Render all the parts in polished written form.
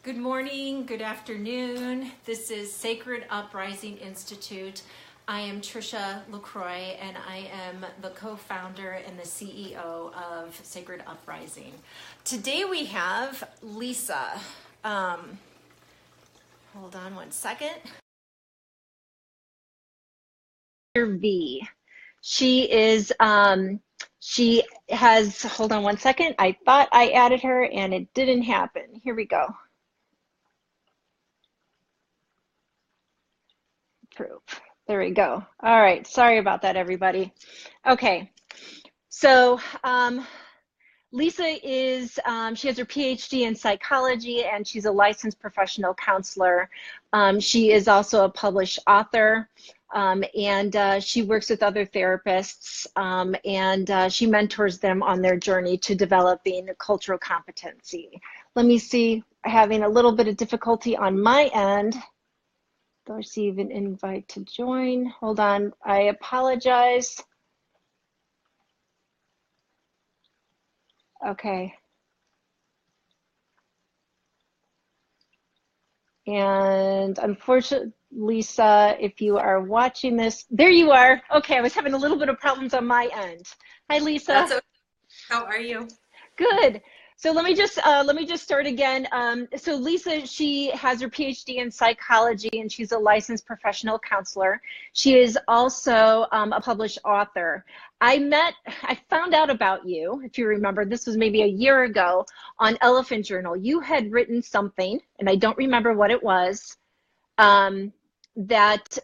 Good morning, good afternoon. This is Sacred Uprising Institute. I am Tricia LaCroix, and I am the co-founder and the CEO of Sacred Uprising. Today we have Lisa. Hold on one second. V. She is, she has, hold on one second. I thought I added her and it didn't happen. Here we go. Proof. There we go. All right. Sorry about that, everybody. Okay. So Lisa is, she has her PhD in psychology and she's a licensed professional counselor. She is also a published author and she works with other therapists and she mentors them on their journey to developing cultural competency. Let me see, having a little bit of difficulty on my end. Receive an invite to join. Hold on, I apologize. Okay. And unfortunately, Lisa, if you are watching this, there you are. Okay, I was having a little bit of problems on my end. Hi, Lisa. That's okay. How are you? Good. So let me just start again. So Lisa, she has her PhD in psychology and she's a licensed professional counselor. She is also a published author. I found out about you, if you remember, this was maybe a year ago on Elephant Journal. You had written something, and I don't remember what it was, that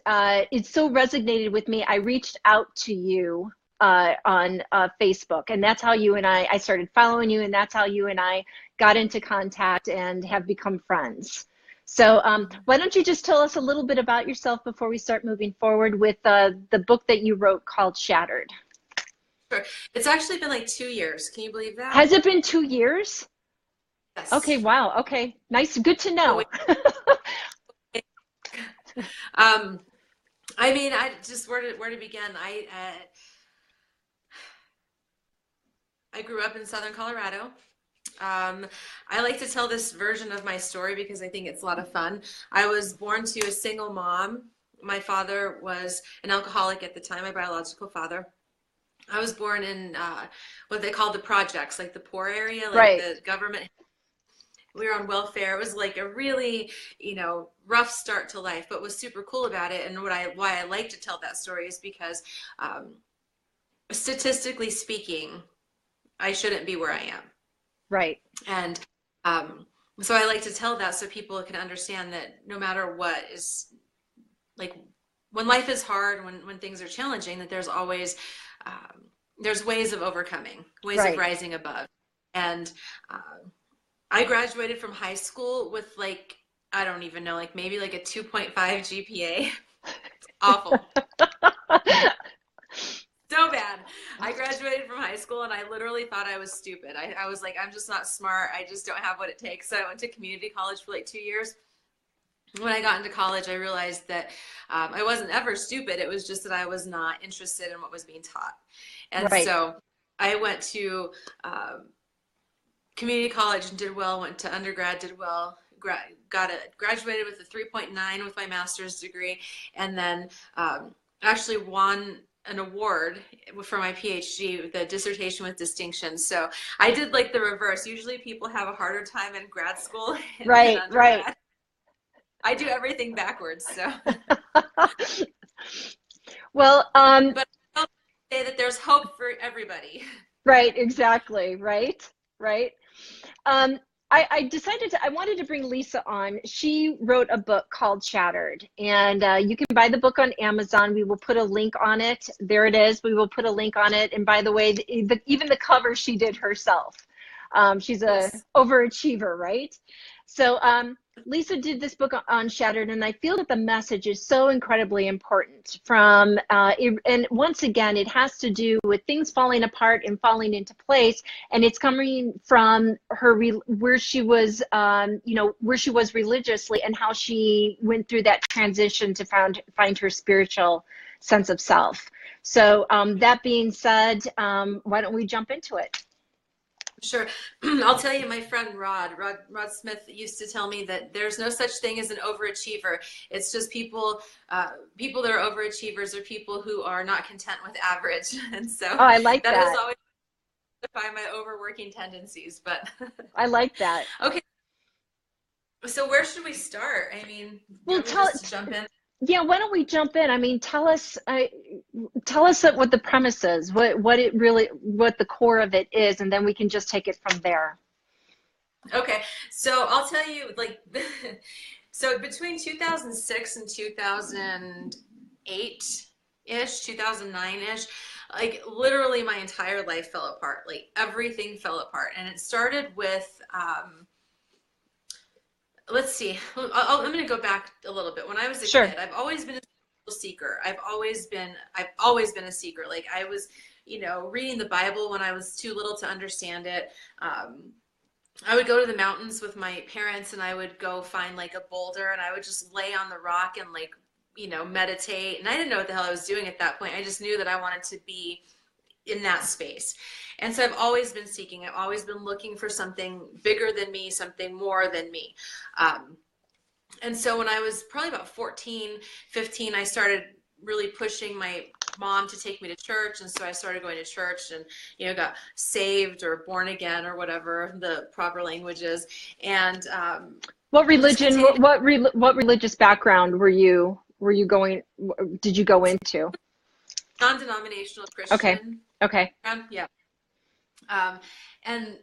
it so resonated with me. I reached out to you on Facebook, and that's how you and I started following you, and that's how you and I got into contact and have become friends. So why don't you just tell us a little bit about yourself before we start moving forward with the book that you wrote called Shattered. Sure. It's actually been like 2 years. Can you believe that? Has it been 2 years? Yes. Okay, wow. Okay, nice. Good to know. I mean, I just where to begin? I grew up in Southern Colorado. I like to tell this version of my story because I think it's a lot of fun. I was born to a single mom. My father was an alcoholic at the time, my biological father. I was born in what they call the projects, like the poor area, like Right. the government. We were on welfare. It was like a really, rough start to life, but what's super cool about it and why I like to tell that story is because statistically speaking, I shouldn't be where I am. Right. And so I like to tell that so people can understand that no matter what is, like, when life is hard, when things are challenging, that there's always, there's ways of overcoming, ways Right. of rising above. And I graduated from high school with like, I don't even know, like maybe like a 2.5 GPA. It's awful. So bad. I graduated from high school and I literally thought I was stupid. I was like, I'm just not smart. I just don't have what it takes. So I went to community college for like 2 years. When I got into college, I realized that I wasn't ever stupid. It was just that I was not interested in what was being taught. And Right. so I went to community college and did well, went to undergrad, did well, graduated with a 3.9 with my master's degree, and then actually won an award for my PhD, the dissertation with distinction. So I did like the reverse. Usually people have a harder time in grad school Right. than undergrad. Right. I do everything backwards. So well, but I'll say that there's hope for everybody. Right, exactly, right. I decided I wanted to bring Lisa on. She wrote a book called Shattered, and you can buy the book on Amazon. We will put a link on it. There it is. We will put a link on it. And by the way, even the cover she did herself. She's a overachiever, right? So Lisa did this book on Shattered, and I feel that the message is so incredibly important and once again, it has to do with things falling apart and falling into place, and it's coming from where she was religiously and how she went through that transition to find her spiritual sense of self. So that being said, why don't we jump into it? Sure. I'll tell you, my friend Rod Smith used to tell me that there's no such thing as an overachiever. It's just people that are overachievers are people who are not content with average. And so Oh, I like that has that. always defined my overworking tendencies. But I like that. okay, so where should we start? I mean, do you Well, want me just to jump in? yeah, why don't we jump in? I mean, tell us what the premise is, what it really, what the core of it is, and then we can just take it from there. Okay, so I'll tell you, like, so between 2006 and 2008-ish, 2009-ish, like literally my entire life fell apart. Like everything fell apart. And it started with, let's see, I'm going to go back a little bit. When I was a Sure. kid, I've always been a seeker. I've always been a seeker. Like I was, reading the Bible when I was too little to understand it. I would go to the mountains with my parents and I would go find like a boulder and I would just lay on the rock and like, meditate. And I didn't know what the hell I was doing at that point. I just knew that I wanted to be in that space. And so I've always been seeking. I've always been looking for something bigger than me, something more than me. And so when I was probably about 14, 15, I started really pushing my mom to take me to church. And so I started going to church and, got saved or born again or whatever the proper language is. And what religion, what religious background did you go into? Non-denominational Okay. Christian. Okay. Yeah. And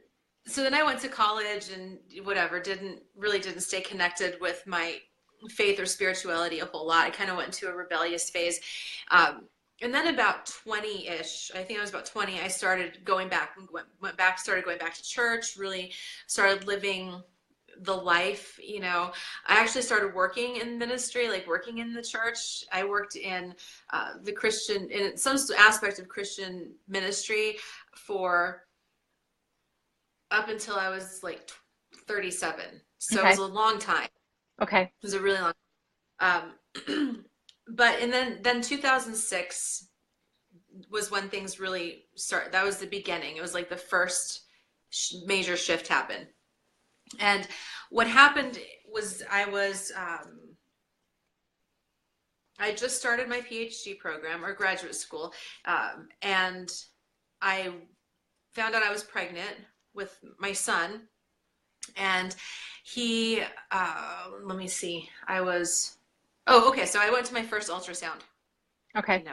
so then I went to college and whatever, didn't stay connected with my faith or spirituality a whole lot. I kind of went into a rebellious phase. And then about 20-ish, I think I was about 20, I started going back and started going back to church, really started living the life. I actually started working in ministry, like working in the church. I worked in in some aspect of Christian ministry for up until I was like 37. So Okay. it was a long time. Okay. It was a really long but and then 2006 was when things really started. That was the beginning. It was like the first major shift happened. And what happened was I just started my PhD program or graduate school, and I found out I was pregnant with my son. And he, let me see, so I went to my first ultrasound. Okay.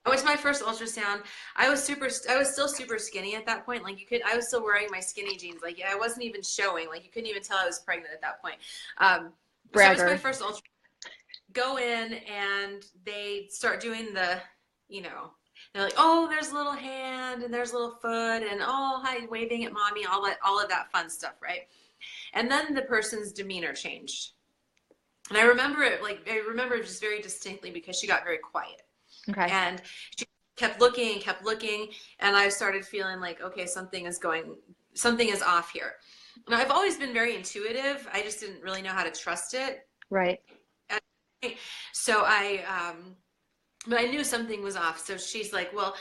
I went to my first ultrasound. I was still super skinny at that point. Like I was still wearing my skinny jeans. Like I wasn't even showing. Like you couldn't even tell I was pregnant at that point. So I was my first ultrasound. Go in and they start doing they're like, oh, there's a little hand and there's a little foot and oh, hi, waving at mommy, all of that fun stuff, right? And then the person's demeanor changed. And I remember it just very distinctly because she got very quiet. Okay. And she kept looking, and I started feeling like, okay, something is off here. And I've always been very intuitive. I just didn't really know how to trust it. Right. So but I knew something was off. So she's like, well,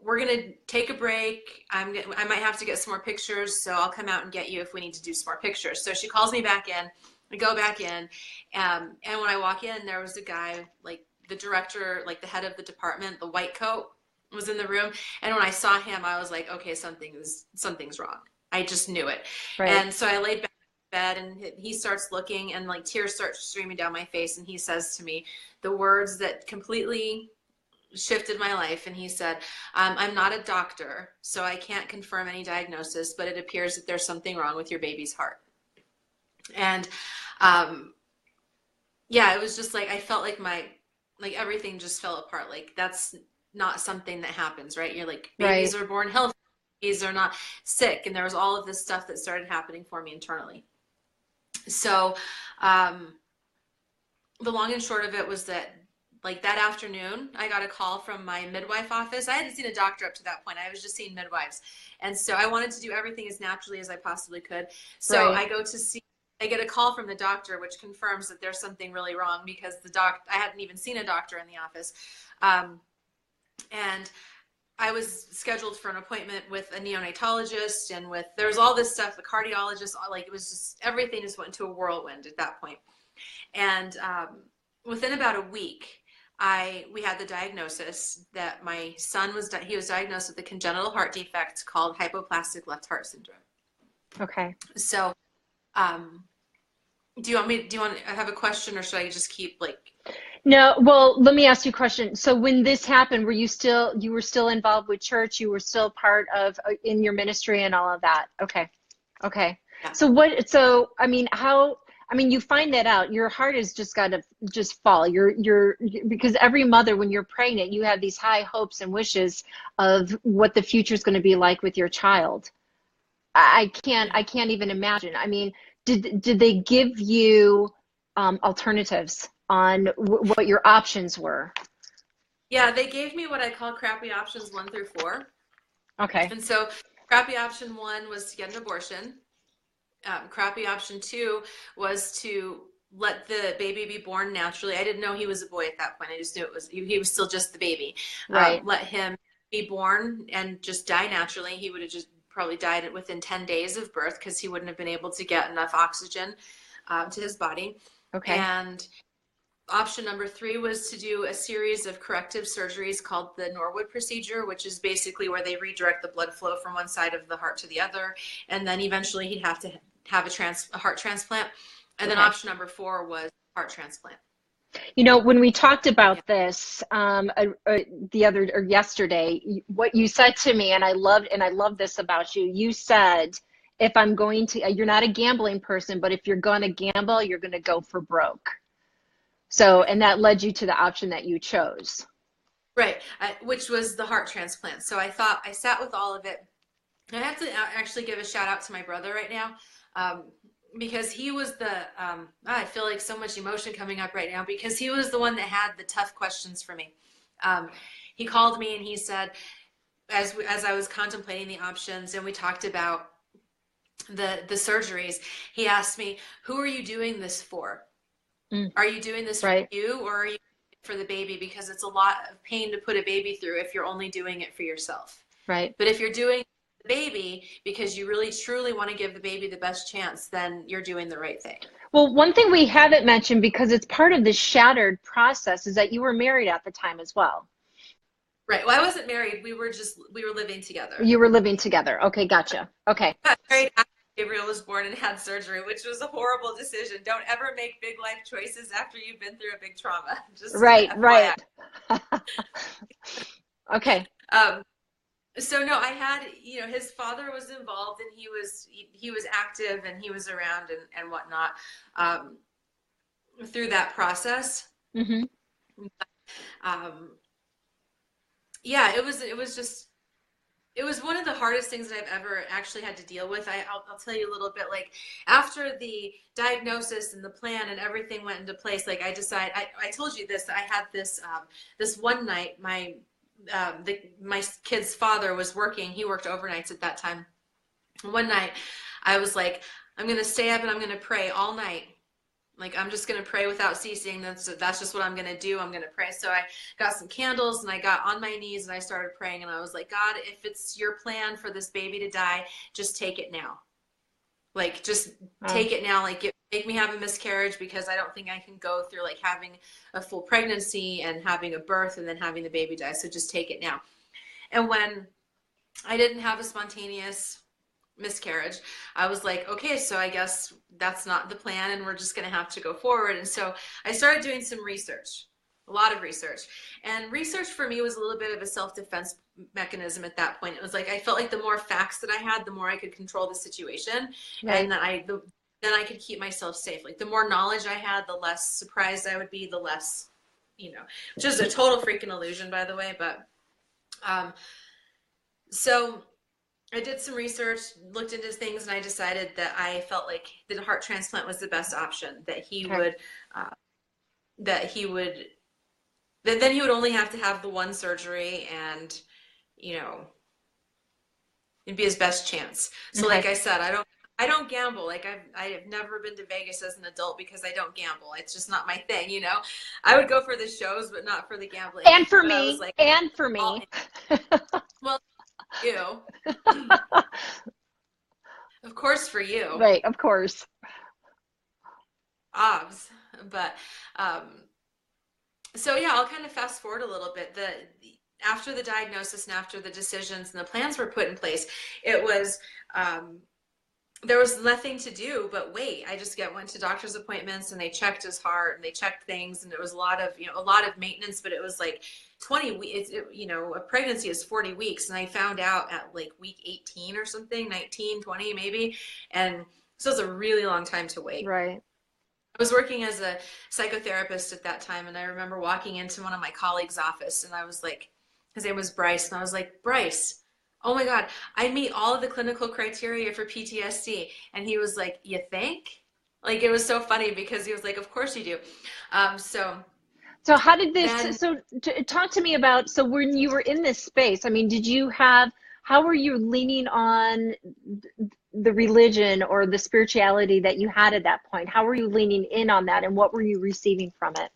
we're going to take a break. I might have to get some more pictures. So I'll come out and get you if we need to do some more pictures. So she calls me back in. I go back in. And when I walk in, there was a guy, like the director, like the head of the department, the white coat was in the room. And when I saw him, I was like, okay, something's wrong. I just knew it. Right. And so I laid back in bed and he starts looking and like tears start streaming down my face. And he says to me the words that completely shifted my life. And he said, I'm not a doctor, so I can't confirm any diagnosis, but it appears that there's something wrong with your baby's heart. And it was just like, I felt like everything just fell apart. Like that's not something that happens, right? You're like, babies are born healthy, babies are not sick. And there was all of this stuff that started happening for me internally. So the long and short of it was that like that afternoon, I got a call from my midwife office. I hadn't seen a doctor up to that point. I was just seeing midwives. And so I wanted to do everything as naturally as I possibly could. So I get a call from the doctor, which confirms that there's something really wrong because I hadn't even seen a doctor in the office. And I was scheduled for an appointment with a neonatologist and with, there was all this stuff, the cardiologist, like it was just, everything just went into a whirlwind at that point. And within about a week, we had the diagnosis that my son he was diagnosed with a congenital heart defect called hypoplastic left heart syndrome. Okay. So, do you want to have a question, or should I just keep like? No, well, let me ask you a question. So when this happened, you were still involved with church? You were still part of in your ministry and all of that? Okay. Okay. Yeah. So I mean, you find that out, your heart has just got to just fall. Because every mother, when you're pregnant, you have these high hopes and wishes of what the future is going to be like with your child. I can't even imagine. I mean, did they give you alternatives on what your options were? Yeah, they gave me what I call crappy options 1 through 4. Okay. And so crappy option 1 was to get an abortion. Crappy option 2 was to let the baby be born naturally. I didn't know he was a boy at that point. I just knew he was still just the baby. Right. Let him be born and just die naturally. He would have just probably died within 10 days of birth because he wouldn't have been able to get enough oxygen to his body. Okay. And option number 3 was to do a series of corrective surgeries called the Norwood procedure, which is basically where they redirect the blood flow from one side of the heart to the other. And then eventually he'd have to have a heart transplant. And then option number 4 was heart transplant. You know, when we talked about this yesterday, what you said to me, and I love this about you. You said, if I'm going to, you're not a gambling person, but if you're going to gamble, you're going to go for broke. So, and that led you to the option that you chose. Right, which was the heart transplant. So I sat with all of it. I have to actually give a shout out to my brother right now. Because he was I feel like so much emotion coming up right now, because he was the one that had the tough questions for me. He called me and he said, as I was contemplating the options and we talked about the surgeries, he asked me, who are you doing this for? Are you doing this for you, or are you doing it for the baby? Because it's a lot of pain to put a baby through if you're only doing it for yourself. Right. But if you're doing the baby because you really truly want to give the baby the best chance, then you're doing the right thing. Well, one thing we haven't mentioned, because it's part of the shattered process, is that you were married at the time as well. Right. Well, I wasn't married. We were living together. You were living together. Okay, gotcha. Okay. I got married after Gabriel was born and had surgery, which was a horrible decision. Don't ever make big life choices after you've been through a big trauma. Just right. Okay. So no, I had, his father was involved, and he was active, and he was around and whatnot through that process. Mm-hmm. Yeah, it was one of the hardest things that I've ever actually had to deal with. I'll tell you a little bit, like after the diagnosis and the plan and everything went into place, like I decided, I told you this, I had this one night, my kid's father was working. He worked overnights at that time. One night I was like, I'm going to stay up and I'm going to pray all night. Like, I'm just going to pray without ceasing. That's just what I'm going to do. I'm going to pray. So I got some candles and I got on my knees and I started praying. And I was like, God, if it's your plan for this baby to die, just take it now. Like, just take it now. Like, make me have a miscarriage, because I don't think I can go through like having a full pregnancy and having a birth and then having the baby die. So just take it now. And when I didn't have a spontaneous miscarriage, I was like, okay, so I guess that's not the plan and we're just going to have to go forward. And so I started doing some research, a lot of research. And research for me was a little bit of a self-defense mechanism at that point. It was like, I felt like the more facts that I had, the more I could control the situation. Right. And then I could keep myself safe. Like, the more knowledge I had, the less surprised I would be, the less, which is a total freaking illusion, by the way. But so I did some research, looked into things, and I decided that I felt like the heart transplant was the best option, that then he would only have to have the one surgery, and it'd be his best chance. So like I said, I don't gamble. Like I have never been to Vegas as an adult because I don't gamble. It's just not my thing, you know. I would go for the shows, but not for the gambling. And for But I was me, like, and for all me. in. Well, you, of course, for you, Right, of course. obs. But so yeah, I'll kind of fast forward a little bit. After the diagnosis and after the decisions and the plans were put in place, it was there was nothing to do but wait. I just went to doctor's appointments and they checked his heart and they checked things, and there was a lot of a lot of maintenance, but it was like 20 weeks. A pregnancy is 40 weeks, and I found out at like week 18 or something, 19, 20 maybe, and so it's a really long time to wait. Right. I was working as a psychotherapist at that time, and I remember walking into one of my colleagues' office, and I was like, his name was Bryce, and I was like, Bryce, oh my God, I meet all of the clinical criteria for PTSD. And he was like, you think? Like, it was so funny because he was like, of course you do. So how did this, Then, talk to me about, so when you were in this space, I mean, how were you leaning on the religion or the spirituality that you had at that point? How were you leaning in on that, and what were you receiving from it?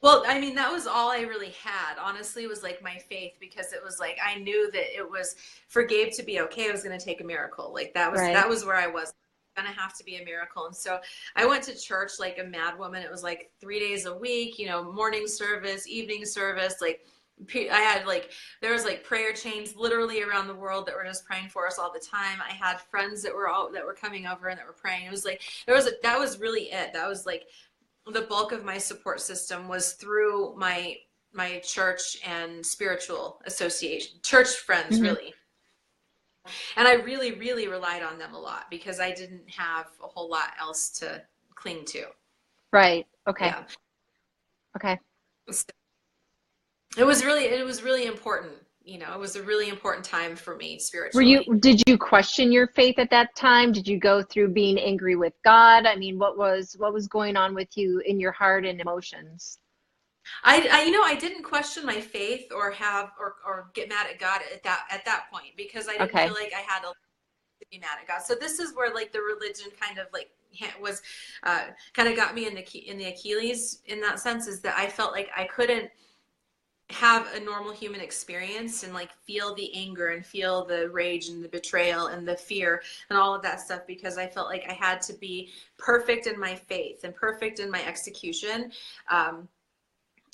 well, I mean, that was all I really had, honestly, was like my faith, because it was like, I knew that it was for Gabe to be okay, it was going to take a miracle. Like Right. that was where I was. Gonna have to be a miracle. And so I went to church like a mad woman. It was like 3 days a week, morning service, evening service. Like I had like, there was like prayer chains literally around the world that were just praying for us all the time. I had friends that were coming over and that were praying. It was like, that was really it. That was like the bulk of my support system was through my church and spiritual association, church friends, Mm-hmm. really. And I really, really relied on them a lot because I didn't have a whole lot else to cling to. Right. Okay. Yeah. Okay. So it was really important. It was a really important time for me spiritually. Did you question your faith at that time? Did you go through being angry with God? I mean, what was going on with you in your heart and emotions? I didn't question my faith or have or get mad at God at that point, because I didn't feel Okay. like I had to be mad at God. So this is where like the religion kind of like was kind of got me in the Achilles in that sense, is that I felt like I couldn't have a normal human experience and like feel the anger and feel the rage and the betrayal and the fear and all of that stuff, because I felt like I had to be perfect in my faith and perfect in my execution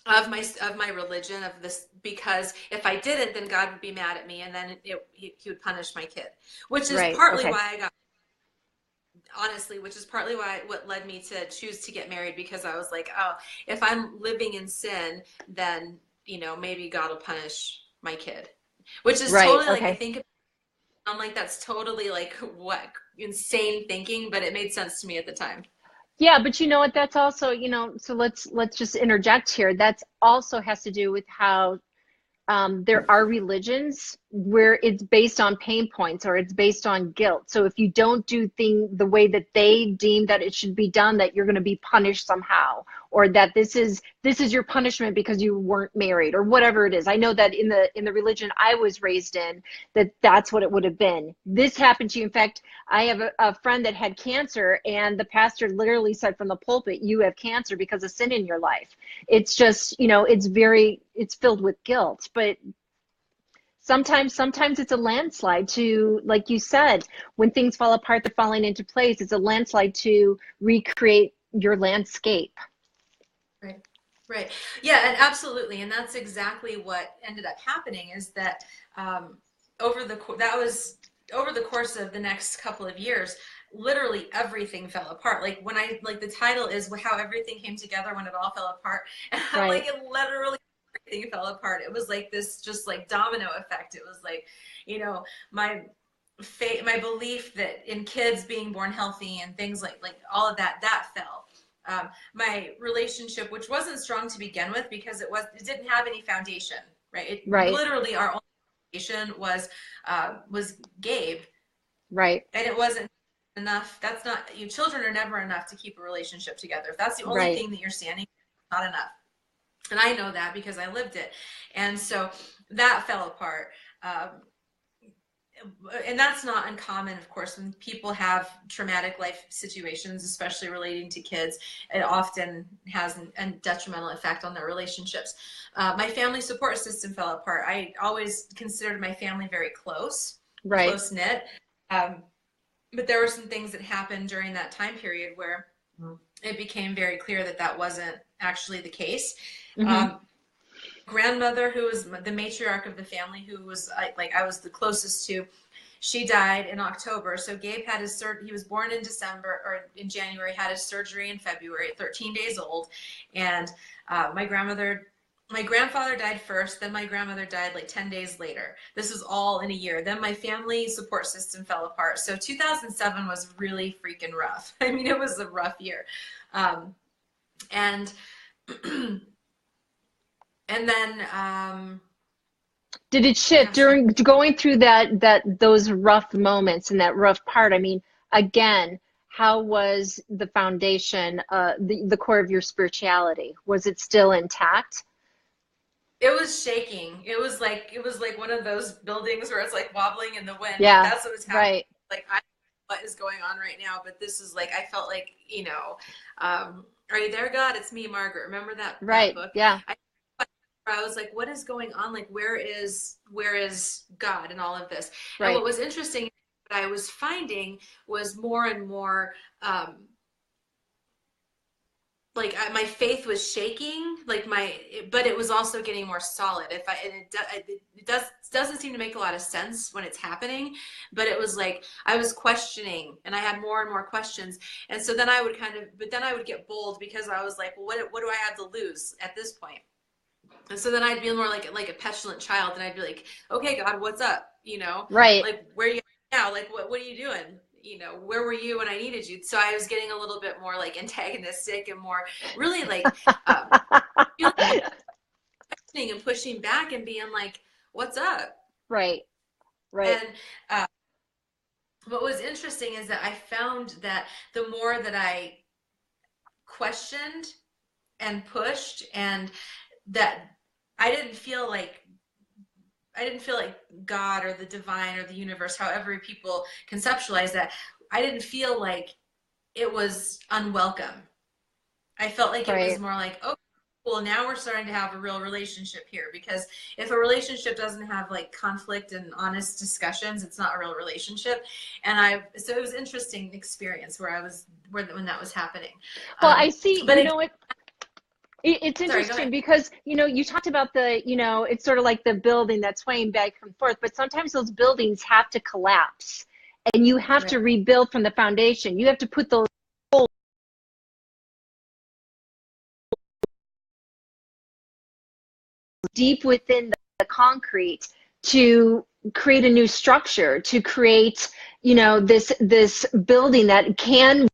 of my religion, of this, because if I didn't, then God would be mad at me, and then he would punish my kid, which is Right. partly Okay. why I got, honestly, which is partly what led me to choose to get married, because I was like, oh, if I'm living in sin, then maybe God will punish my kid, which is Right. totally like, I Okay. think I'm like, that's totally like what insane thinking, but it made sense to me at the time. Yeah, but you know what? That's also, so let's just interject here. That's also has to do with how there are religions where it's based on pain points or it's based on guilt. So if you don't do thing the way that they deem that it should be done, that you're going to be punished somehow, or that this is your punishment because you weren't married, or whatever it is. I know that in the religion I was raised in, that's what it would have been. This happened to you. In fact, I have a friend that had cancer, and the pastor literally said from the pulpit, "You have cancer because of sin in your life." It's just, it's filled with guilt. But sometimes it's a landslide to, like you said, when things fall apart, they're falling into place. It's a landslide to recreate your landscape. Right. Right. Yeah, and absolutely. And that's exactly what ended up happening, is that that was over the course of the next couple of years, literally everything fell apart. Like when like the title is how everything came together when it all fell apart. And I'm Right. like, it literally everything fell apart. It was like this just like domino effect. It was like, my my belief that in kids being born healthy and things like all of that fell. My relationship, which wasn't strong to begin with because it didn't have any foundation, right? It Right. literally, our only foundation was Gabe, Right. and it wasn't enough. That's not, children are never enough to keep a relationship together. If that's the only Right. thing that you're standing, not enough. And I know that because I lived it. And so that fell apart. and that's not uncommon, of course, when people have traumatic life situations, especially relating to kids. It often has a detrimental effect on their relationships. My family support system fell apart. I always considered my family very close, Right. close knit. But there were some things that happened during that time period where it became very clear that that wasn't actually the case. Grandmother, who was the matriarch of the family, who was I was the closest to, she died in October. So Gabe had his he was born in December or in January, had his surgery in February at 13 days old. And my grandfather died first, then my grandmother died like 10 days later. This was all in a year. Then my family support system fell apart. So 2007 was really freaking rough. I mean, it was a rough year. And then did it shift during going through those rough moments and that rough part? I mean, again, how was the foundation, the core of your spirituality? Was it still intact? It was shaking. It was like one of those buildings where it's like wobbling in the wind. Yeah, Like that's what was happening. right. Like I don't know what is going on right now, but this is like I felt like, are you there, God? It's me, Margaret. Remember that book? Yeah. I was like, what is going on? Like, where is God in all of this? Right. And what was interesting, what I was finding was more and more, my faith was shaking, but it was also getting more solid. It doesn't seem to make a lot of sense when it's happening, but it was like I was questioning, and I had more and more questions, and so then I would get bold because I was like, well, what do I have to lose at this point? And so then I'd be more like a petulant child, and I'd be like, okay, God, what's up? Right. Like, where are you now? Like, what are you doing? Where were you when I needed you? So I was getting a little bit more like antagonistic and more really like questioning and pushing back and being like, what's up? Right. And what was interesting is that I found that the more that I questioned and pushed, and that I didn't feel like God or the divine or the universe, however people conceptualize that, I didn't feel like it was unwelcome. I felt like it was more like, oh, well, now we're starting to have a real relationship here, because if a relationship doesn't have like conflict and honest discussions, it's not a real relationship. And so it was an interesting experience when that was happening. Well, I see, but it's interesting because, you talked about it's sort of like the building that's swaying back and forth, but sometimes those buildings have to collapse and you have to rebuild from the foundation. You have to put those deep within the concrete to create a new structure, to create, this building that can.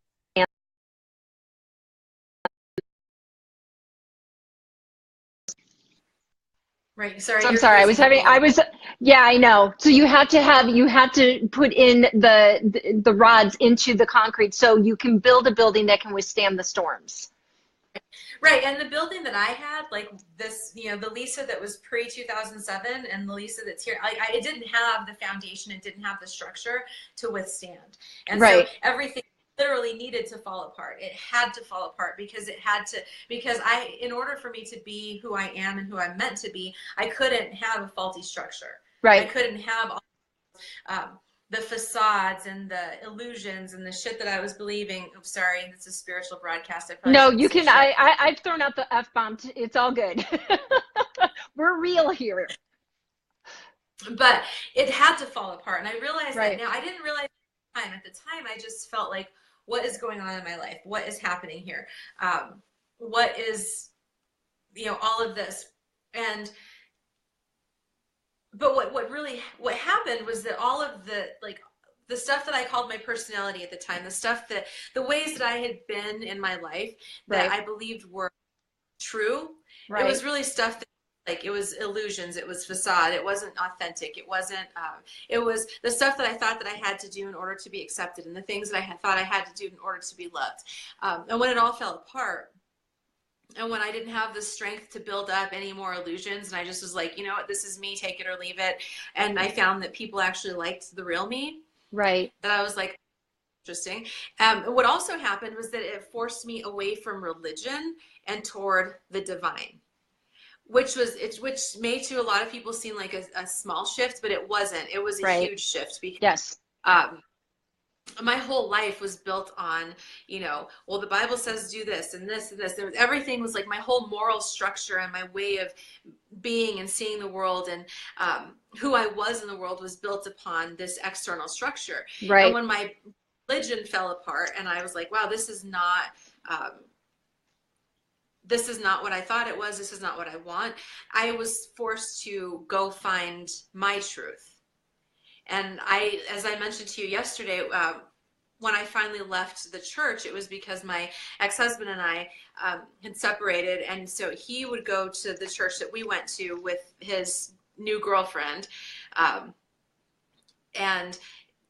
Right. Sorry. I'm sorry. Yeah, I know. So you have to put in the rods into the concrete so you can build a building that can withstand the storms. Right. And the building that I had, like this, the Lisa that was pre-2007 and the Lisa that's here, it didn't have the foundation. It didn't have the structure to withstand. And so everything literally needed to fall apart. It had to fall apart because in order for me to be who I am and who I'm meant to be, I couldn't have a faulty structure. Right. I couldn't have all, the facades and the illusions and the shit that I was believing. Oh, sorry, it's a spiritual broadcast. No, you can. I've thrown out the F-bomb. It's all good. We're real here. But it had to fall apart, and I realized that now. I didn't realize at the time. I just felt like, what is going on in my life? What is happening here? What is, all of this? But what happened was that all of the stuff that I called my personality at the time, the ways that I had been in my life that I believed were true, it was really stuff that, it was illusions, it was facade, it wasn't authentic, it was the stuff that I thought that I had to do in order to be accepted, and the things that I thought I had to do in order to be loved. And when it all fell apart, And when I didn't have the strength to build up any more illusions, and I just was like, you know what, this is me, take it or leave it. And I found that people actually liked the real me. Right. That I was like, interesting. What also happened was that it forced me away from religion and toward the divine, which made to a lot of people seem like a small shift, but it wasn't. It was a Right. huge shift because Yes. um, my whole life was built on, well, the Bible says do this and this and this. Everything was like my whole moral structure and my way of being and seeing the world and who I was in the world was built upon this external structure. And Right. when my religion fell apart and I was like, wow, um, this is not what I thought it was. This is not what I want. I was forced to go find my truth. And as I mentioned to you yesterday, when I finally left the church, it was because my ex-husband and I had separated. And so he would go to the church that we went to with his new girlfriend. And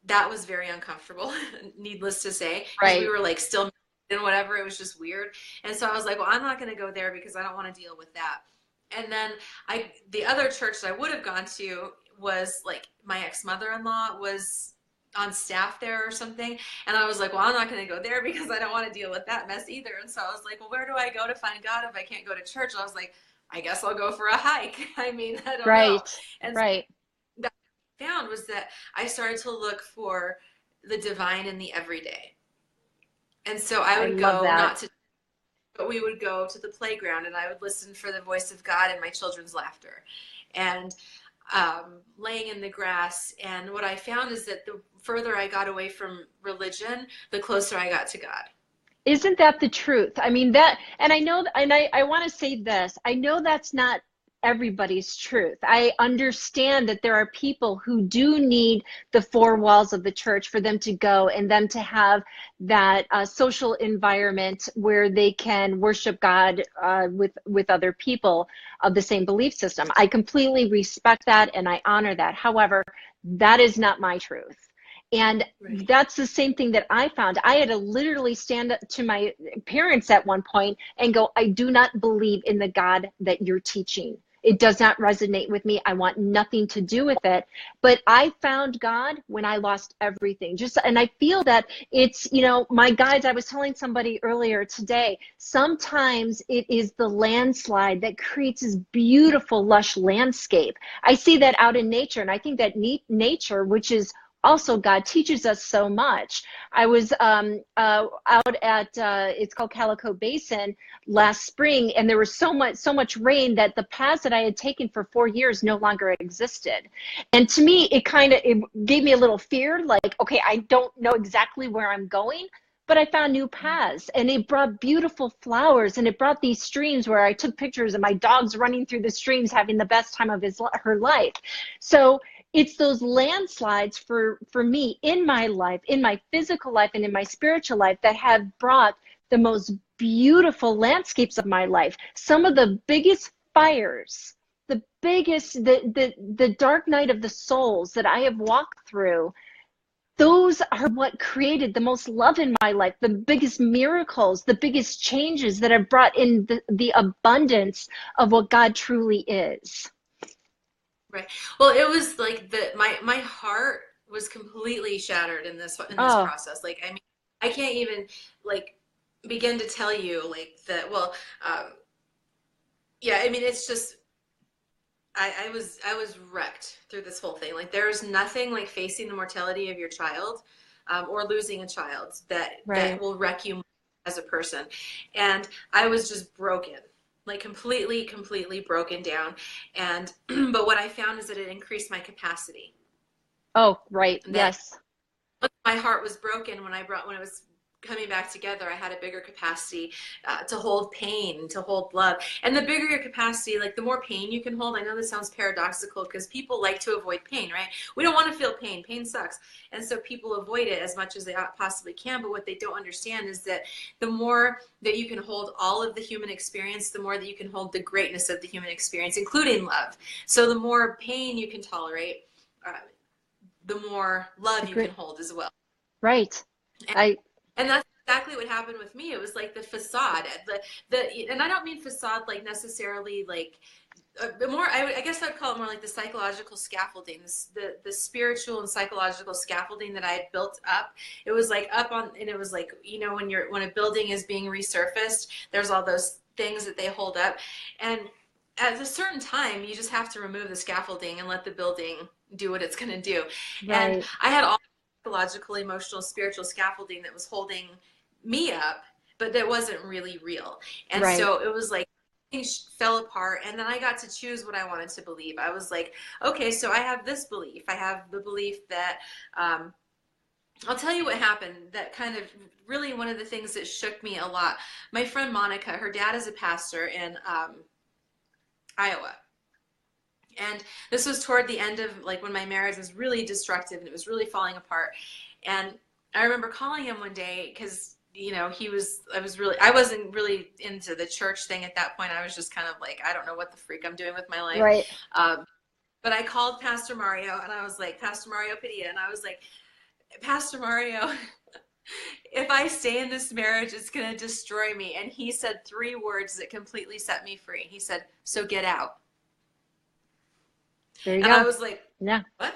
that was very uncomfortable, needless to say, because we Right. were like still and whatever. It was just weird. And so I was like, well, I'm not going to go there because I don't want to deal with that. And then the other church that I would have gone to was like my ex-mother-in-law was on staff there or something. And I was like, well, I'm not going to go there because I don't want to deal with that mess either. And so I was like, well, where do I go to find God if I can't go to church? And I was like, I guess I'll go for a hike. I mean, I don't know. Right. And so Right. that I found was that I started to look for the divine in the everyday. And so I I would love go, that. not to, but we would go to the playground and I would listen for the voice of God in my children's laughter. And laying in the grass. And what I found is that the further I got away from religion, the closer I got to God. Isn't that the truth? I mean, that, and I know, and I want to say this, I know that's not everybody's truth. I understand that there are people who do need the four walls of the church for them to go and them to have that social environment where they can worship God with other people of the same belief system. I completely respect that and I honor that. However, that is not my truth. And Right. that's the same thing that I found. I had to literally stand up to my parents at one point and go, I do not believe in the God that you're teaching. It does not resonate with me. I want nothing to do with it. But I found God when I lost everything. And I feel that it's, my guides, I was telling somebody earlier today, sometimes it is the landslide that creates this beautiful, lush landscape. I see that out in nature. And I think that nature, which is also God, teaches us so much. I was out at it's called Calico Basin last spring, and there was so much rain that the paths that I had taken for 4 years no longer existed. And to me, it gave me a little fear, like, okay, I don't know exactly where I'm going, but I found new paths, and it brought beautiful flowers, and it brought these streams where I took pictures of my dogs running through the streams having the best time of her life. So it's those landslides for me in my life, in my physical life and in my spiritual life, that have brought the most beautiful landscapes of my life. Some of the biggest fires, the dark night of the souls that I have walked through, those are what created the most love in my life, the biggest miracles, the biggest changes that have brought in the abundance of what God truly is. Right. Well, it was like my heart was completely shattered in this Oh, process. Like, I mean, I can't even like begin to tell you like that. Well, yeah, I mean, it's just I was wrecked through this whole thing. Like, there's nothing like facing the mortality of your child, or losing a child that right. will wreck you as a person. And I was just broken, like completely broken down. And but what I found is that it increased my capacity. Oh, right. And that Yes. my heart was broken when it was coming back together. I had a bigger capacity to hold pain, to hold love. And the bigger your capacity, like the more pain you can hold. I know this sounds paradoxical because people like to avoid pain, right? We don't want to feel pain. Pain sucks. And so people avoid it as much as they possibly can. But what they don't understand is that the more that you can hold all of the human experience, the more that you can hold the greatness of the human experience, including love. So the more pain you can tolerate, the more love you can Agree. hold as well. Right. And, I and that's exactly exactly what happened with me. It was like the facade, and I don't mean facade like necessarily like more, I guess I'd call it more like the psychological scaffolding, the spiritual and psychological scaffolding that I had built up. It was like up on, and it was like, you know, when a building is being resurfaced, there's all those things that they hold up. And at a certain time, you just have to remove the scaffolding and let the building do what it's going to do. And Right. I had all psychological, emotional, spiritual scaffolding that was holding me up, but that wasn't really real. And Right. so it was like, things fell apart, and then I got to choose what I wanted to believe. I was like, okay, so I have this belief. I have the belief that I'll tell you what happened that kind of really one of the things that shook me a lot. My friend Monica, her dad is a pastor in Iowa. And this was toward the end of like when my marriage was really destructive and it was really falling apart. And I remember calling him one day because, you know, I wasn't really into the church thing at that point. I was just kind of like, I don't know what the freak I'm doing with my life. Right. But I called Pastor Mario and I was like, Pastor Mario Padilla, and I was like, Pastor Mario, if I stay in this marriage, it's going to destroy me. And he said 3 words that completely set me free. He said, so get out. There you And go. I was like, Yeah. what?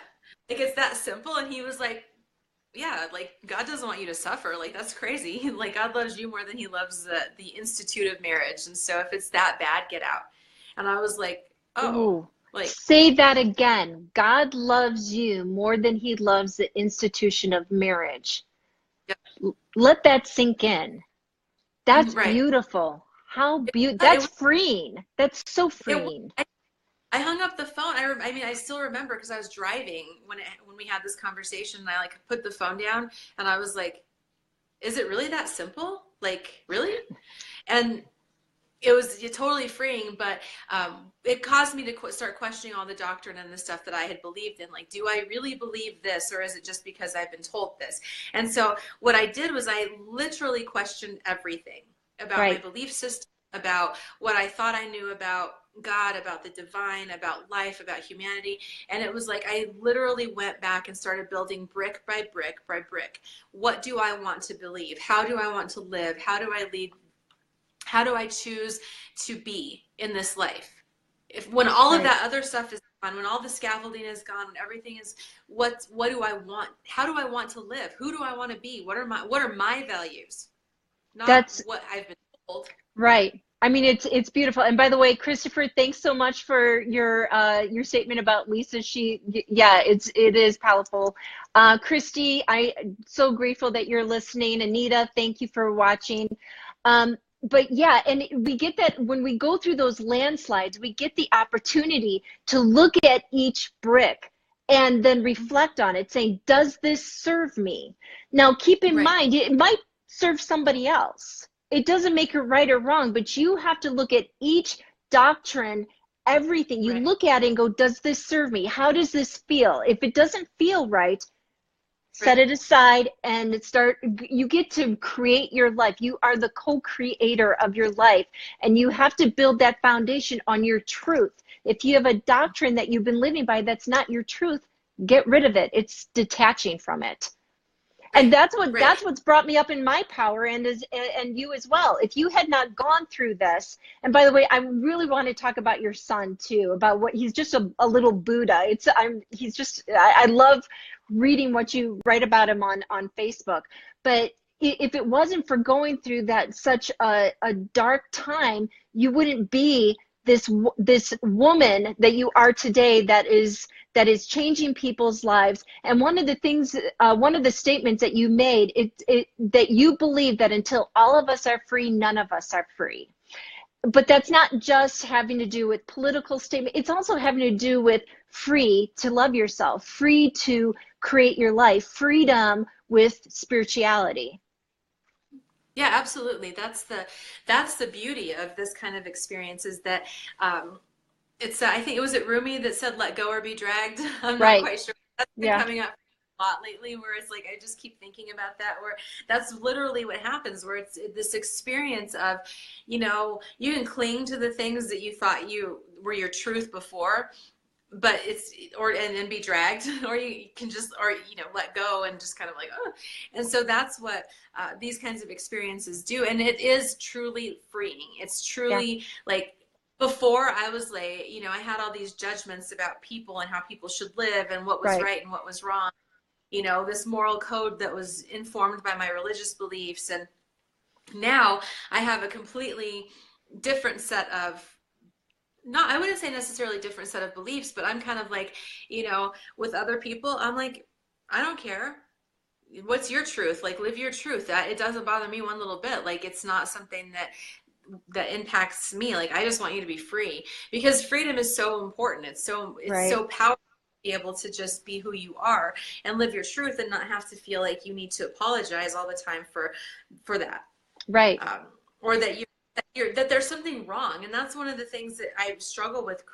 Like, it's that simple? And he was like, yeah, like God doesn't want you to suffer. Like, that's crazy. Like, God loves you more than he loves the institute of marriage. And so if it's that bad, get out. And I was like, oh, Ooh. like, Say that again. God loves you more than he loves the institution of marriage. yeah. Let that sink in. That's Right. beautiful. How beautiful. It That's was, freeing. That's so it, freeing. I hung up the phone. I mean, I still remember because I was driving when we had this conversation, and I like put the phone down and I was like, is it really that simple? Like, really? And it was totally freeing, but it caused me to start questioning all the doctrine and the stuff that I had believed in. Like, do I really believe this, or is it just because I've been told this? And so what I did was I literally questioned everything about my Right. belief system, about what I thought I knew about God, about the divine, about life, about humanity. And it was like I literally went back and started building brick by brick by brick. What do I want to believe? How do I want to live? How do I lead? How do I choose to be in this life? When all of Right. that other stuff is gone, when all the scaffolding is gone, when everything is, what do I want? How do I want to live? Who do I want to be? What are my values? Not That's what I've been told. right. I mean, it's beautiful. And by the way, Christopher, thanks so much for your statement about Lisa. Yeah, it is powerful. Christy, so grateful that you're listening. Anita, thank you for watching. But yeah, and we get that when we go through those landslides, we get the opportunity to look at each brick and then reflect on it, saying, does this serve me? Now, keep in Right. mind, it might serve somebody else. It doesn't make it right or wrong, but you have to look at each doctrine, everything. You Right. look at it and go, does this serve me? How does this feel? If it doesn't feel right, set Right. it aside and you get to create your life. You are the co-creator of your life, and you have to build that foundation on your truth. If you have a doctrine that you've been living by that's not your truth, get rid of it. It's detaching from it. And Right. that's Right. what's brought me up in my power, and you as well. If you had not gone through this, and by the way, I really want to talk about your son too, about what he's just a little Buddha. I love reading what you write about him on Facebook. But if it wasn't for going through that such a dark time, you wouldn't be this woman that you are today, that is changing people's lives. And one of the things, one of the statements that you made, that you believe that until all of us are free, none of us are free. But that's not just having to do with political statement. It's also having to do with free to love yourself, free to create your life, freedom with spirituality. Yeah, absolutely. That's the beauty of this kind of experience, is that it's I think it was Rumi that said let go or be dragged. I'm not Right. quite sure. That's been Yeah. coming up a lot lately, where it's like I just keep thinking about that, where that's literally what happens, where it's this experience of, you know, you can cling to the things that you thought you were your truth before, but it's, and be dragged, or you can just, or, you know, let go and just kind of like, oh. And so that's what these kinds of experiences do. And it is truly freeing. It's truly like, before I was like, you know, I had all these judgments about people and how people should live and what was right and what was wrong. You know, this moral code that was informed by my religious beliefs. And now I have a completely different set of, not, I wouldn't say necessarily different set of beliefs, but I'm kind of like, you know, with other people, I'm like, I don't care. What's your truth? Like, live your truth. That it doesn't bother me one little bit. Like, it's not something that impacts me. Like, I just want you to be free, because freedom is so important. It's so powerful to be able to just be who you are and live your truth and not have to feel like you need to apologize all the time for that. Right. Or that there's something wrong. And that's one of the things that I struggle with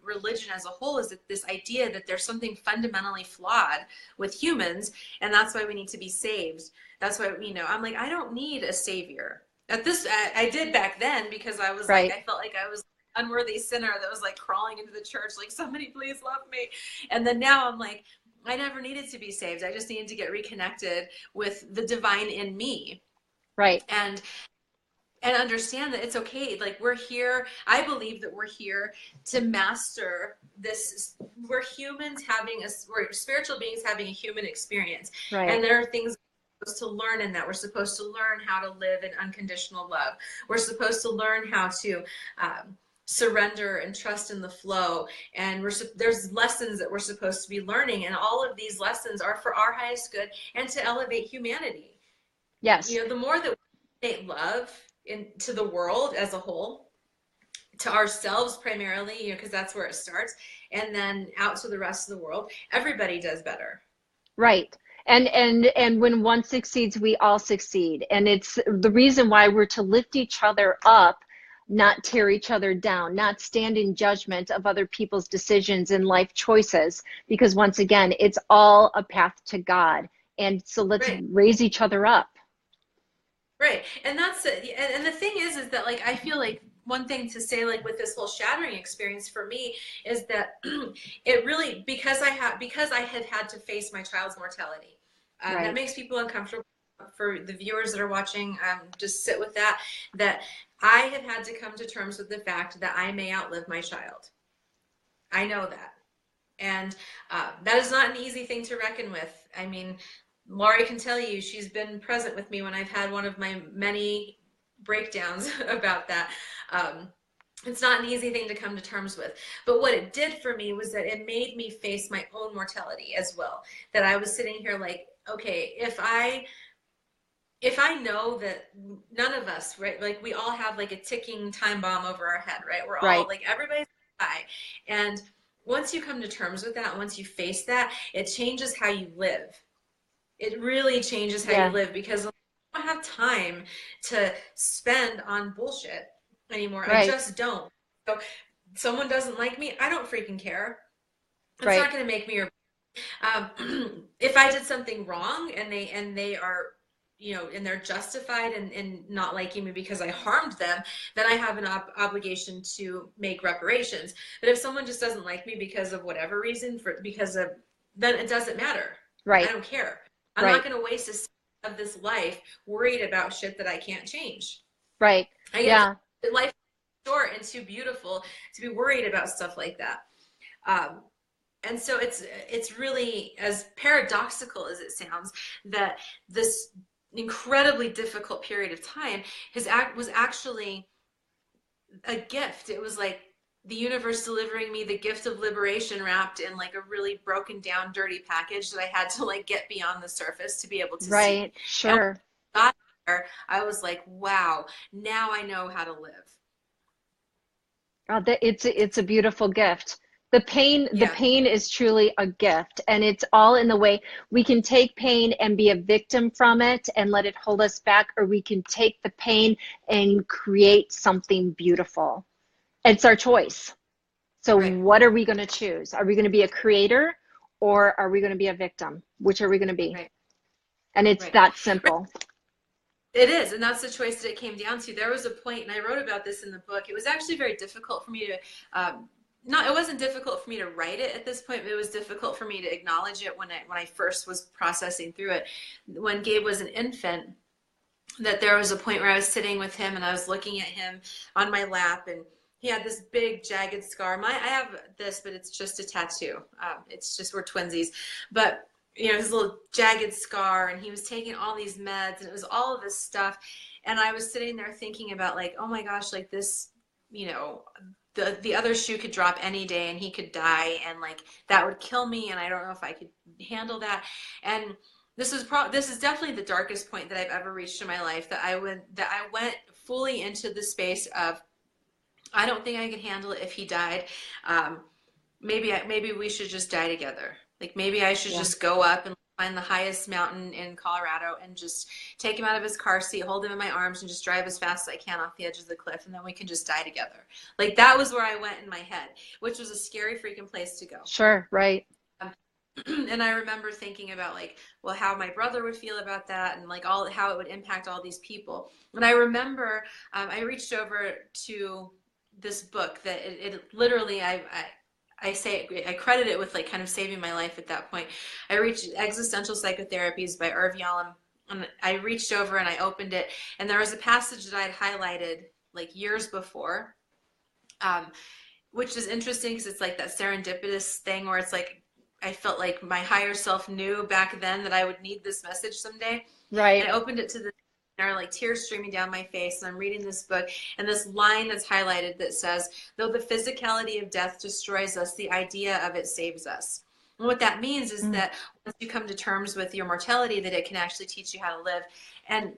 religion as a whole, is that this idea that there's something fundamentally flawed with humans, and that's why we need to be saved. That's why, you know, I'm like, I don't need a savior. I did back then, because I was like, I felt like I was an unworthy sinner that was like crawling into the church, like, somebody please love me. And then now I'm like, I never needed to be saved. I just needed to get reconnected with the divine in me. Right. And understand that it's okay. Like, we're here. I believe that we're here to master this. We're spiritual beings having a human experience. Right. And there are things we're supposed to learn in that. We're supposed to learn how to live in unconditional love. We're supposed to learn how to surrender and trust in the flow. And there's lessons that we're supposed to be learning. And all of these lessons are for our highest good and to elevate humanity. Yes. You know, the more that we create love into the world as a whole, to ourselves primarily, you know, because that's where it starts, and then out to the rest of the world, everybody does better. Right. And when one succeeds, we all succeed. And it's the reason why we're to lift each other up, not tear each other down, not stand in judgment of other people's decisions and life choices, because once again, it's all a path to God. And so let's raise each other up. Right. And that's it. And the thing is that, like, I feel like one thing to say, like, with this whole shattering experience for me, is that it really, because I had had to face my child's mortality, that makes people uncomfortable. For the viewers that are watching, just sit with that I have had to come to terms with the fact that I may outlive my child. I know that. And that is not an easy thing to reckon with. I mean, Laurie can tell you, she's been present with me when I've had one of my many breakdowns about that. It's not an easy thing to come to terms with. But what it did for me was that it made me face my own mortality as well. That I was sitting here like, okay, if I know that none of us, right, like, we all have like a ticking time bomb over our head, right? We're all like, everybody's gonna die. And once you come to terms with that, once you face that, it changes how you live. It really changes how you live, because I don't have time to spend on bullshit anymore. I just don't. So someone doesn't like me, I don't freaking care. It's not going to make me. If I did something wrong and they are, you know, and they're justified in not liking me because I harmed them, then I have an obligation to make reparations. But if someone just doesn't like me because of whatever reason, then it doesn't matter. I don't care. I'm not going to waste a second of this life worried about shit that I can't change. Life is short and too beautiful to be worried about stuff like that. And so it's really, as paradoxical as it sounds, that this incredibly difficult period of time was actually a gift. It was like the universe delivering me the gift of liberation, wrapped in like a really broken down, dirty package that I had to like get beyond the surface to be able to see. Sure. And when I got there, I was like, wow, now I know how to live. Oh, it's a beautiful gift. The pain is truly a gift, and it's all in the way we can take pain and be a victim from it and let it hold us back, or we can take the pain and create something beautiful. It's our choice. So what are we going to choose? Are we going to be a creator, or are we going to be a victim? Which are we going to be? And it's that simple. It is, and that's the choice that it came down to. There was a point, and I wrote about this in the book. It was actually very difficult for me to not, it wasn't difficult for me to write it at this point, but it was difficult for me to acknowledge it when I first was processing through it. When Gabe was an infant, that there was a point where I was sitting with him and I was looking at him on my lap, and he had this big jagged scar. I have this, but it's just a tattoo. It's just, we're twinsies, but you know, his little jagged scar, and he was taking all these meds, and it was all of this stuff. And I was sitting there thinking about like, oh my gosh, like this, you know, the other shoe could drop any day and he could die, and like that would kill me, and I don't know if I could handle that. And this is definitely the darkest point that I've ever reached in my life, that I went fully into the space of, I don't think I could handle it if he died. Maybe we should just die together. Like maybe I should just go up and find the highest mountain in Colorado and just take him out of his car seat, hold him in my arms, and just drive as fast as I can off the edge of the cliff, and then we can just die together. Like that was where I went in my head, which was a scary freaking place to go. Sure, right. And I remember thinking about like, well, how my brother would feel about that, and like how it would impact all these people. And I remember I reached over to this book that it literally, I say, I credit it with like kind of saving my life at that point. I reached Existential Psychotherapies by Irv Yalom, and I reached over and I opened it, and there was a passage that I'd highlighted like years before, which is interesting because it's like that serendipitous thing where it's like, I felt like my higher self knew back then that I would need this message someday. Right. And I opened it to the, there are like tears streaming down my face, and I'm reading this book, and this line that's highlighted that says, though the physicality of death destroys us, the idea of it saves us. And what that means is that once you come to terms with your mortality, that it can actually teach you how to live. And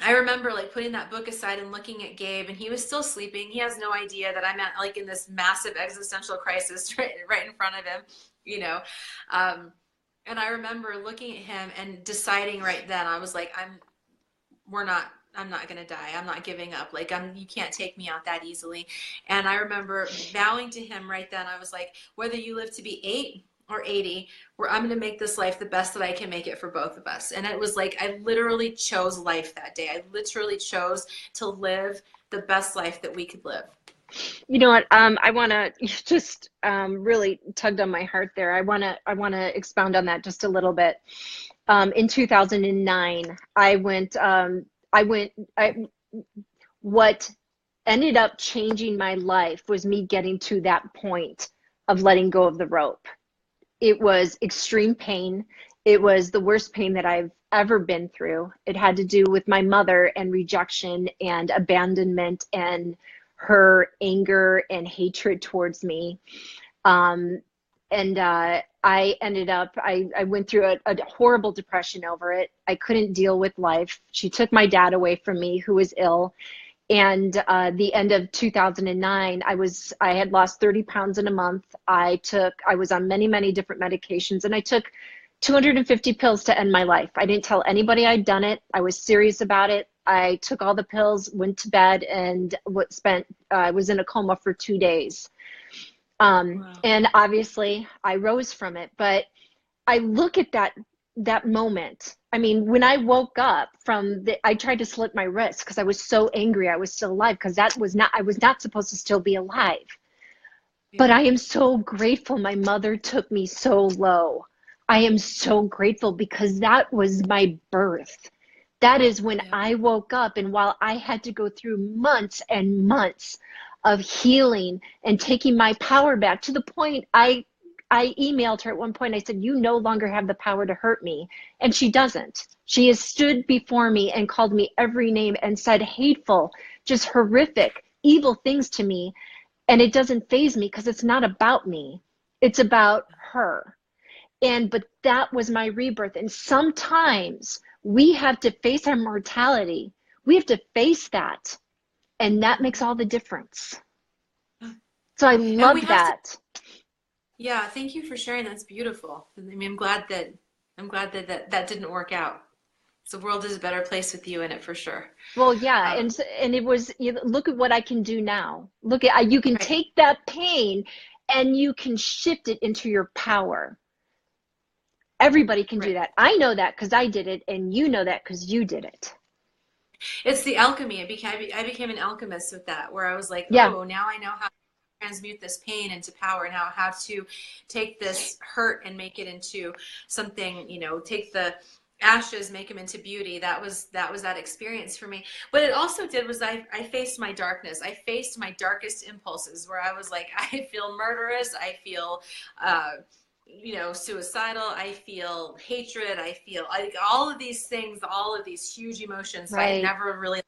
I remember like putting that book aside and looking at Gabe, and he was still sleeping. He has no idea that I'm at like in this massive existential crisis right in front of him, you know. And I remember looking at him and deciding right then, I was like, I'm not going to die. I'm not giving up. Like you can't take me out that easily. And I remember vowing to him right then, I was like, whether you live to be 8 or 80, where I'm going to make this life the best that I can make it for both of us. And it was like, I literally chose life that day. I literally chose to live the best life that we could live. You know what? I want to just really tugged on my heart there. I want to expound on that just a little bit. In 2009, what ended up changing my life was me getting to that point of letting go of the rope. It was extreme pain. It was the worst pain that I've ever been through. It had to do with my mother and rejection and abandonment and her anger and hatred towards me. I ended up, I went through a horrible depression over it. I couldn't deal with life. She took my dad away from me, who was ill. And the end of 2009, I had lost 30 pounds in a month. I was on many, many different medications, and I took 250 pills to end my life. I didn't tell anybody I'd done it. I was serious about it. I took all the pills, went to bed, and I was in a coma for 2 days. Wow. And obviously I rose from it, but I look at that moment. I mean, when I woke up I tried to slit my wrist because I was so angry I was still alive, because I was not supposed to still be alive. Yeah. But I am so grateful my mother took me so low. I am so grateful, because that was my birth. That is when I woke up, and while I had to go through months and months of healing and taking my power back, to the point I emailed her at one point. I said, you no longer have the power to hurt me. And she doesn't. She has stood before me and called me every name and said hateful, just horrific, evil things to me. And it doesn't faze me, because it's not about me. It's about her. But that was my rebirth. And sometimes we have to face our mortality. We have to face that. And that makes all the difference. So I love that. Yeah, thank you for sharing. That's beautiful. I mean, I'm glad that didn't work out. So the world is a better place with you in it, for sure. Well, yeah, and it was, look at what I can do now. Look at, you can take that pain and you can shift it into your power. Everybody can do that. I know that because I did it, and you know that because you did it. It's the alchemy. I became an alchemist with that, where I was like, oh, now I know how transmute this pain into power, now how to take this hurt and make it into something, you know, take the ashes, make them into beauty. That was that experience for me. What it also did was I faced my darkness. I faced my darkest impulses, where I was like, I feel murderous, I feel you know, suicidal, I feel hatred, I feel like all of these things, all of these huge emotions I had never really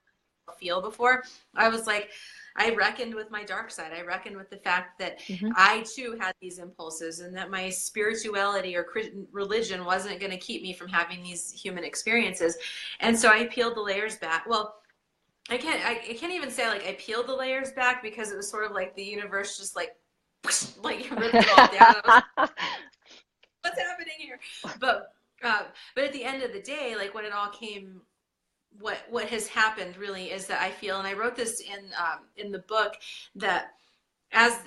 feel before. I was like, I reckoned with my dark side. I reckoned with the fact that I too had these impulses, and that my spirituality or religion wasn't going to keep me from having these human experiences. And so I peeled the layers back. Well, I can't even say like I peeled the layers back, because it was sort of like the universe just like ripped it all down. I was like, what's happening here? But at the end of the day, like when it all came, what has happened really is that I feel, and I wrote this in the book, that as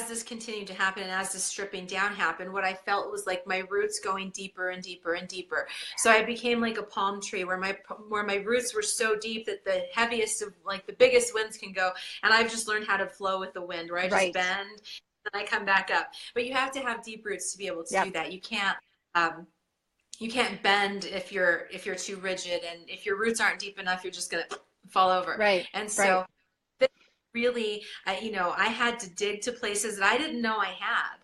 this continued to happen, and as this stripping down happened, what I felt was like my roots going deeper and deeper and deeper. So I became like a palm tree, where my roots were so deep that the heaviest of, like, the biggest winds can go, and I've just learned how to flow with the wind, where I just bend and I come back up. But you have to have deep roots to be able to do that. You can't bend if you're too rigid, and if your roots aren't deep enough, you're just gonna fall over. And so really, you know, I had to dig to places that I didn't know I had.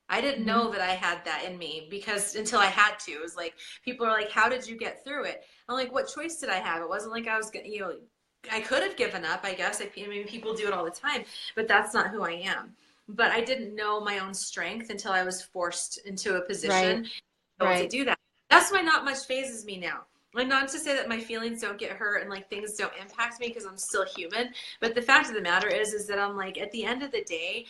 I didn't know that I had that in me, because until I had to. It was like, people are like, how did you get through it? I'm like, what choice did I have? It wasn't like I was gonna, you know, I could have given up, I guess. I mean, people do it all the time, but that's not who I am. But I didn't know my own strength until I was forced into a position to do that. That's why not much phases me now. Like, not to say that my feelings don't get hurt and like things don't impact me, because I'm still human. But the fact of the matter is that I'm like, at the end of the day,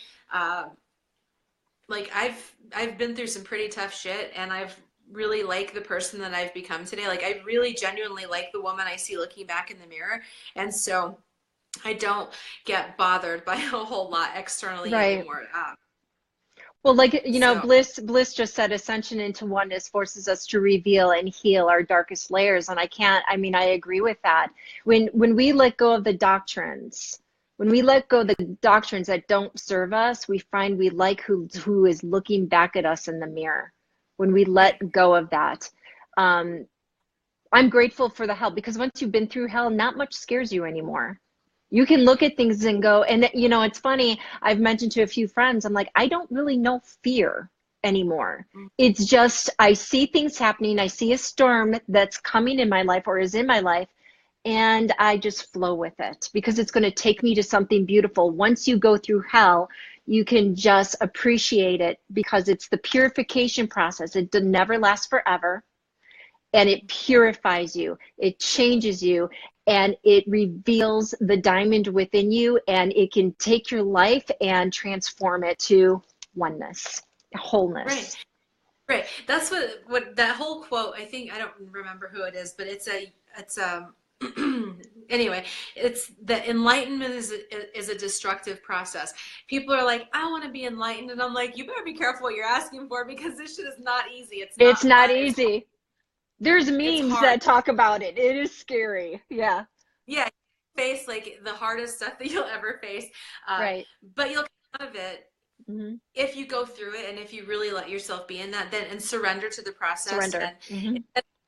like I've been through some pretty tough shit, and I've really like the person that I've become today. Like, I really genuinely like the woman I see looking back in the mirror. And so I don't get bothered by a whole lot externally anymore. Well, like, you know, Bliss just said, ascension into oneness forces us to reveal and heal our darkest layers. And I mean, I agree with that. When we let go of the doctrines, when we let go of the doctrines that don't serve us, we find we like who is looking back at us in the mirror. When we let go of that, I'm grateful for the hell, because once you've been through hell, not much scares you anymore. You can look at things and go, and you know, it's funny, I've mentioned to a few friends, I'm like, I don't really know fear anymore. It's just, I see things happening. I see a storm that's coming in my life or is in my life, and I just flow with it, because it's going to take me to something beautiful. Once you go through hell, you can just appreciate it, because it's the purification process. It never lasts forever. And it purifies you, it changes you, and it reveals the diamond within you, and it can take your life and transform it to oneness, wholeness. Right. That's what that whole quote, I think, I don't remember who it is, but it's anyway, it's the enlightenment is a destructive process. People are like, I want to be enlightened, and I'm like, you better be careful what you're asking for, because this shit is not easy. It's not easy. There's memes that talk about it. It is scary. Yeah. Yeah. Face like the hardest stuff that you'll ever face. But you'll come out of it if you go through it, and if you really let yourself be in that, then, and surrender to the process, and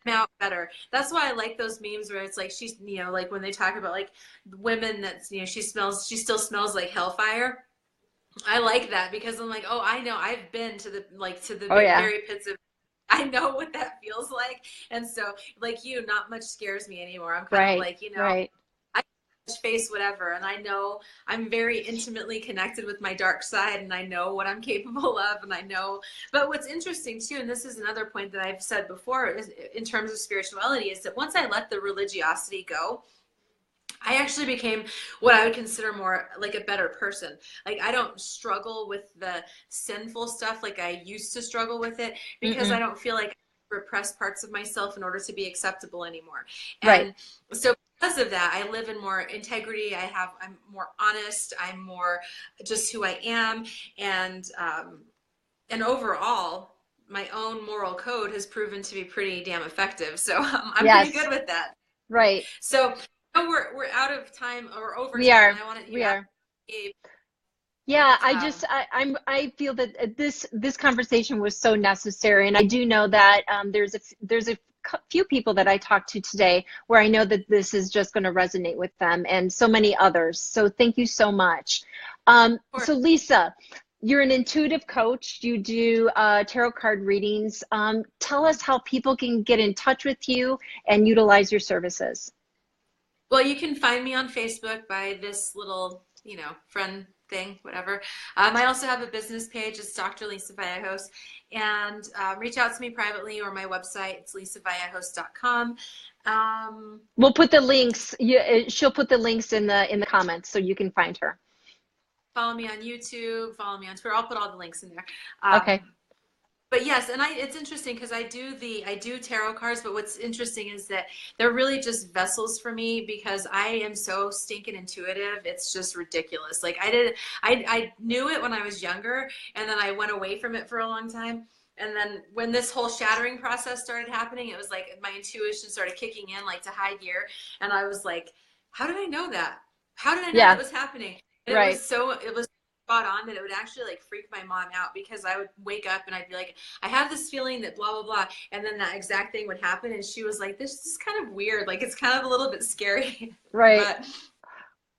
come out better. That's why I like those memes where it's like, she's, you know, like when they talk about like women that's, you know, she still smells like hellfire. I like that, because I'm like, oh, I know, I've been to the very pits of, I know what that feels like. And so, like, you, not much scares me anymore. I'm kind of like, you know, I face whatever, and I know I'm very intimately connected with my dark side, and I know what I'm capable of, and I know. But what's interesting too, and this is another point that I've said before, is in terms of spirituality, is that once I let the religiosity go, I actually became what I would consider more like a better person. Like, I don't struggle with the sinful stuff like I used to struggle with it, because I don't feel like I repress parts of myself in order to be acceptable anymore. And so because of that, I live in more integrity. I'm more honest. I'm more just who I am. And overall, my own moral code has proven to be pretty damn effective. So I'm pretty good with that. So we're out of time, or over time. We are. Yeah, Um, I feel that this conversation was so necessary, and I do know that there's a few people that I talked to today where I know that this is just going to resonate with them, and so many others. So thank you so much. or So Lisa, you're an intuitive coach. You do tarot card readings. Tell us how people can get in touch with you and utilize your services. Well, you can find me on Facebook by this little, friend thing, whatever. I also have a business page. It's Dr. Lisa Vallejos. And reach out to me privately or my website. It's lisavallejos.com. We'll put the links. She'll put the links in the comments so you can find her. Follow me on YouTube. Follow me on Twitter. I'll put all the links in there. Okay. But yes, and it's interesting because I do tarot cards, but what's interesting is that they're really just vessels for me because I am so stinking intuitive. It's just ridiculous. Like I knew it when I was younger, and then I went away from it for a long time. And then when this whole shattering process started happening, it was like my intuition started kicking in like to high gear, and I was like, how did I know that? How did I know that Yeah. was happening? And Right. it was spot on that it would actually like freak my mom out because I would wake up and I'd be like, I have this feeling that blah blah blah, and then that exact thing would happen, and she was like, this is kind of weird, like it's kind of a little bit scary. Right. But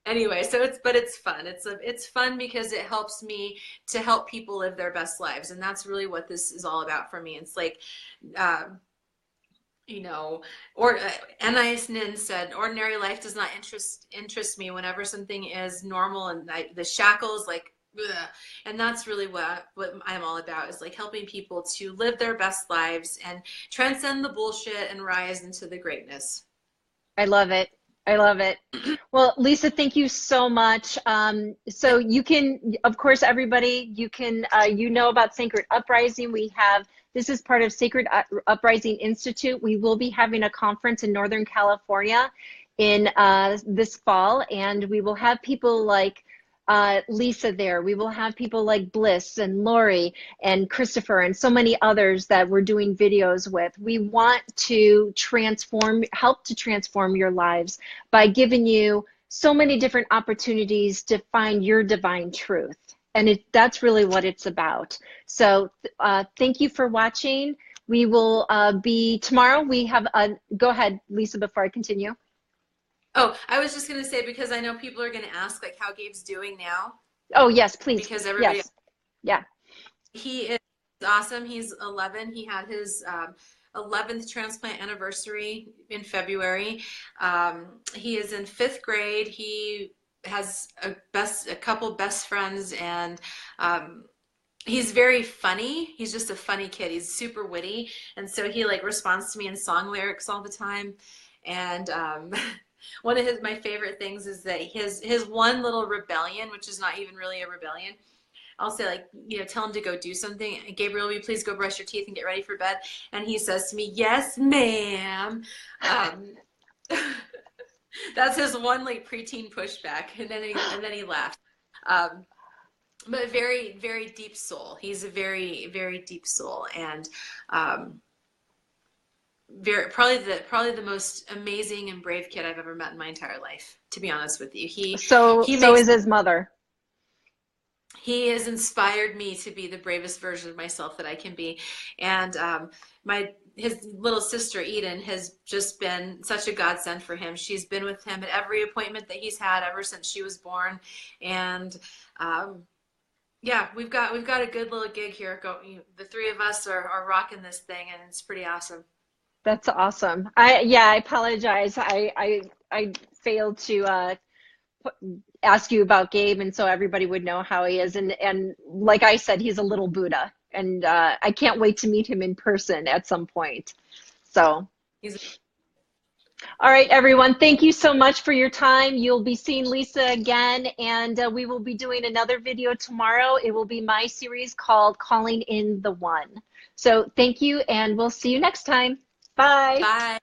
anyway, so it's fun. It's fun because it helps me to help people live their best lives, and that's really what this is all about for me. It's like uh, or Anais Nin said, ordinary life does not interest me whenever something is normal and the shackles like ugh. And that's really what I'm all about, is like helping people to live their best lives and transcend the bullshit and rise into the greatness. I love it. I love it. Well, Lisa, thank you so much. So you can, of course, everybody, you can, you know about Sacred Uprising. This is part of Sacred Uprising Institute. We will be having a conference in Northern California in this fall, and we will have people like Lisa there. We will have people like Bliss and Lori and Christopher and so many others that we're doing videos with. We want to help to transform your lives by giving you so many different opportunities to find your divine truth. And that's really what it's about. So thank you for watching. We will be tomorrow. Go ahead, Lisa, before I continue. Oh, I was just going to say, because I know people are going to ask like how Gabe's doing now, Oh, yes, please. because everybody, Yes. Yeah. he is awesome. He's 11. He had his 11th transplant anniversary in February. He is in 5th grade. He has a couple best friends, and he's very funny. He's just a funny kid. He's super witty, and so he like responds to me in song lyrics all the time. And one of my favorite things is that his one little rebellion, which is not even really a rebellion. I'll say like, tell him to go do something. Gabriel, will you please go brush your teeth and get ready for bed? And he says to me, yes, ma'am. That's his one like preteen pushback, and then he laughs. But very, very deep soul. He's a very, very deep soul, and probably the most amazing and brave kid I've ever met in my entire life. To be honest with you, So is his mother. He has inspired me to be the bravest version of myself that I can be, and his little sister Eden has just been such a godsend for him. She's been with him at every appointment that he's had ever since she was born, and yeah, we've got a good little gig here. The three of us are rocking this thing, and it's pretty awesome. That's awesome. I apologize. I failed to ask you about Gabe, and so everybody would know how he is. And like I said, he's a little Buddha, and I can't wait to meet him in person at some point. So, all right, everyone, thank you so much for your time. You'll be seeing Lisa again, and we will be doing another video tomorrow. It will be my series called Calling in the One. So thank you, and we'll see you next time. Bye. Bye.